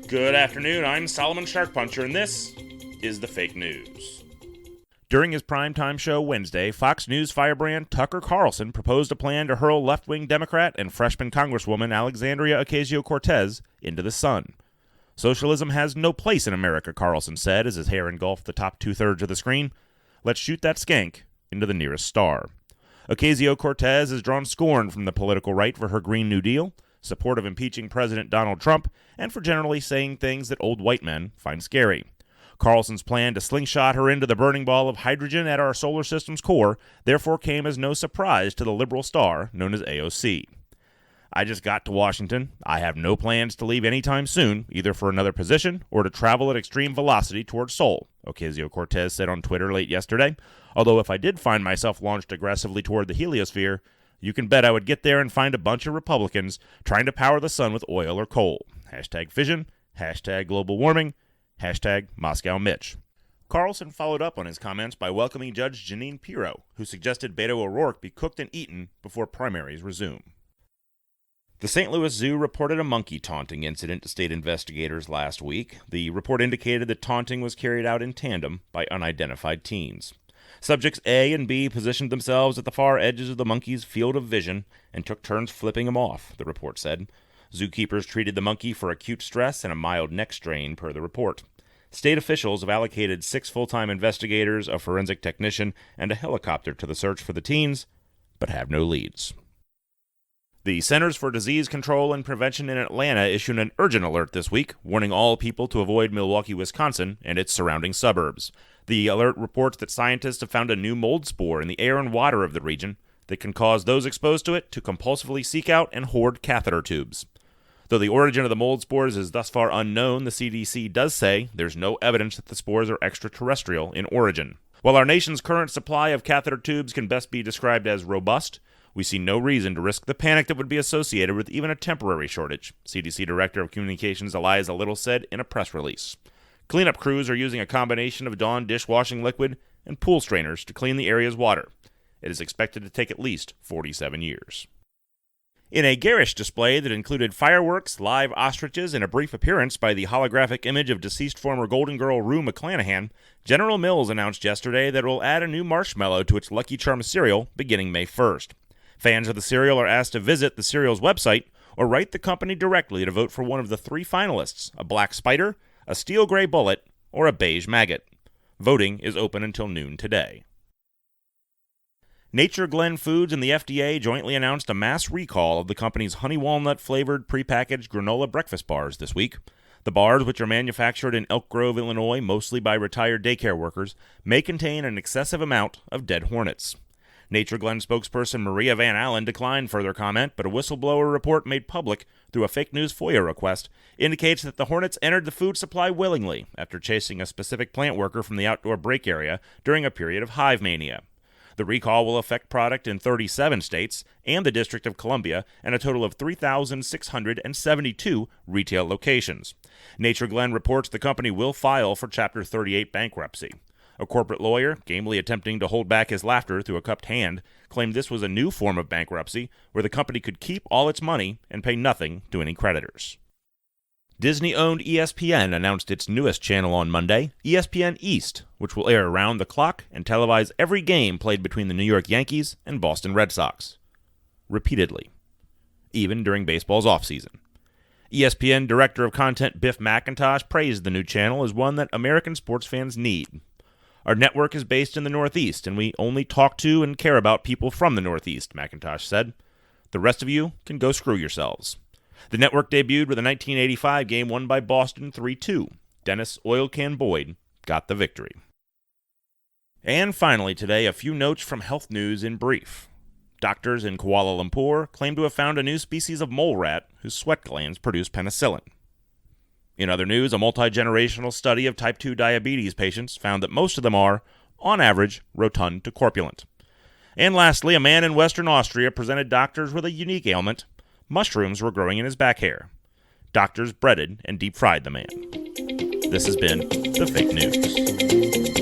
Good afternoon, I'm Solomon Sharkpuncher, and this is the fake news. During his primetime show Wednesday, Fox News firebrand Tucker Carlson proposed a plan to hurl left-wing Democrat and freshman Congresswoman Alexandria Ocasio-Cortez into the sun. Socialism has no place in America, Carlson said as his hair engulfed the top two-thirds of the screen. Let's shoot that skank into the nearest star. Ocasio-Cortez has drawn scorn from the political right for her Green New Deal, support of impeaching President Donald Trump, and for generally saying things that old white men find scary. Carlson's plan to slingshot her into the burning ball of hydrogen at our solar system's core therefore came as no surprise to the liberal star known as AOC. I just got to Washington. I have no plans to leave anytime soon, either for another position or to travel at extreme velocity towards Seoul, Ocasio-Cortez said on Twitter late yesterday. Although if I did find myself launched aggressively toward the heliosphere, you can bet I would get there and find a bunch of Republicans trying to power the sun with oil or coal. Hashtag fission, hashtag global warming, hashtag Moscow Mitch. Carlson followed up on his comments by welcoming Judge Jeanine Pirro, who suggested Beto O'Rourke be cooked and eaten before primaries resume. The St. Louis Zoo reported a monkey taunting incident to state investigators last week. The report indicated that taunting was carried out in tandem by unidentified teens. Subjects A and B positioned themselves at the far edges of the monkey's field of vision and took turns flipping him off, the report said. Zookeepers treated the monkey for acute stress and a mild neck strain, per the report. State officials have allocated 6 full-time investigators, a forensic technician, and a helicopter to the search for the teens, but have no leads. The Centers for Disease Control and Prevention in Atlanta issued an urgent alert this week, warning all people to avoid Milwaukee, Wisconsin, and its surrounding suburbs. The alert reports that scientists have found a new mold spore in the air and water of the region that can cause those exposed to it to compulsively seek out and hoard catheter tubes. Though the origin of the mold spores is thus far unknown, the CDC does say there's no evidence that the spores are extraterrestrial in origin. While our nation's current supply of catheter tubes can best be described as robust, we see no reason to risk the panic that would be associated with even a temporary shortage, CDC Director of Communications Eliza Little said in a press release. Cleanup crews are using a combination of Dawn dishwashing liquid and pool strainers to clean the area's water. It is expected to take at least 47 years. In a garish display that included fireworks, live ostriches, and a brief appearance by the holographic image of deceased former Golden Girl Rue McClanahan, General Mills announced yesterday that it will add a new marshmallow to its Lucky Charms cereal beginning May 1st. Fans of the cereal are asked to visit the cereal's website or write the company directly to vote for one of the 3 finalists, a black spider, a steel gray bullet, or a beige maggot. Voting is open until noon today. Glen Foods and the FDA jointly announced a mass recall of the company's honey walnut-flavored prepackaged granola breakfast bars this week. The bars, which are manufactured in Elk Grove, Illinois, mostly by retired daycare workers, may contain an excessive amount of dead hornets. Glen spokesperson Maria Van Allen declined further comment, but a whistleblower report made public through a fake news FOIA request indicates that the hornets entered the food supply willingly after chasing a specific plant worker from the outdoor break area during a period of hive mania. The recall will affect product in 37 states and the District of Columbia and a total of 3,672 retail locations. Glen reports the company will file for Chapter 38 bankruptcy. A corporate lawyer, gamely attempting to hold back his laughter through a cupped hand, claimed this was a new form of bankruptcy where the company could keep all its money and pay nothing to any creditors. Disney-owned ESPN announced its newest channel on Monday, ESPN East, which will air around the clock and televise every game played between the New York Yankees and Boston Red Sox. Repeatedly. Even during baseball's offseason. ESPN Director of Content Biff McIntosh praised the new channel as one that American sports fans need. Our network is based in the Northeast, and we only talk to and care about people from the Northeast, McIntosh said. The rest of you can go screw yourselves. The network debuted with a 1985 game won by Boston 3-2. Dennis Oil Can Boyd got the victory. And finally today, a few notes from health news in brief. Doctors in Kuala Lumpur claim to have found a new species of mole rat whose sweat glands produce penicillin. In other news, a multi-generational study of type 2 diabetes patients found that most of them are, on average, rotund to corpulent. And lastly, a man in Western Austria presented doctors with a unique ailment. Mushrooms were growing in his back hair. Doctors breaded and deep-fried the man. This has been The Fake News.